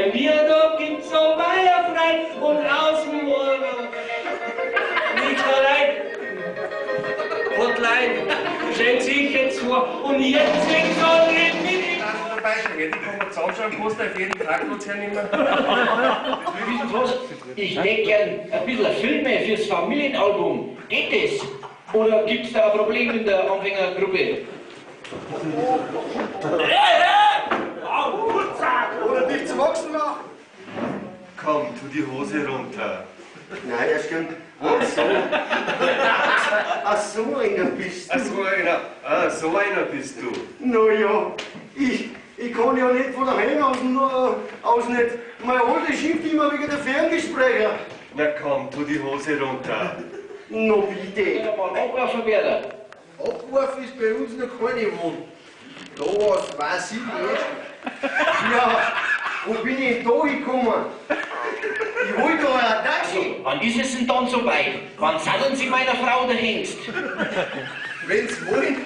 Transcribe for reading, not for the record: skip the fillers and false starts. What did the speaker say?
Bei mir da gibt's so Meierfrei und Außenmorgen. Nicht allein. Hotline, stellen Sie sich jetzt vor und jetzt sind Sie alle mit. Die kann man zusammenschauen, kostet auf jeden Traktor hernehmen. Wissen Sie was? Ich hätte gern ein bisschen Filme fürs Familienalbum. Geht das? Oder gibt's da ein Problem in der Anfängergruppe? Oder dich zum Wachsen machen? Komm, tu die Hose runter. Nein, das stimmt. Ach so. Ach so einer bist du. Ach so, genau. Ah, so einer bist du. Na ja, ich kann ja nicht von daheim aus nicht. Mein Alter schimpft immer wegen der Ferngespräche. Na komm, tu die Hose runter. Na bitte. Ja, mal abrufen werden. Abwurf ist bei uns noch keine Wohnung. Da was weiß ich nicht. Ja, wo bin ich da gekommen? Ich wollte da ein Taxi. Wann ist es denn dann so weit? Wann satteln Sie meiner Frau der Hengst? Wenn's wollen,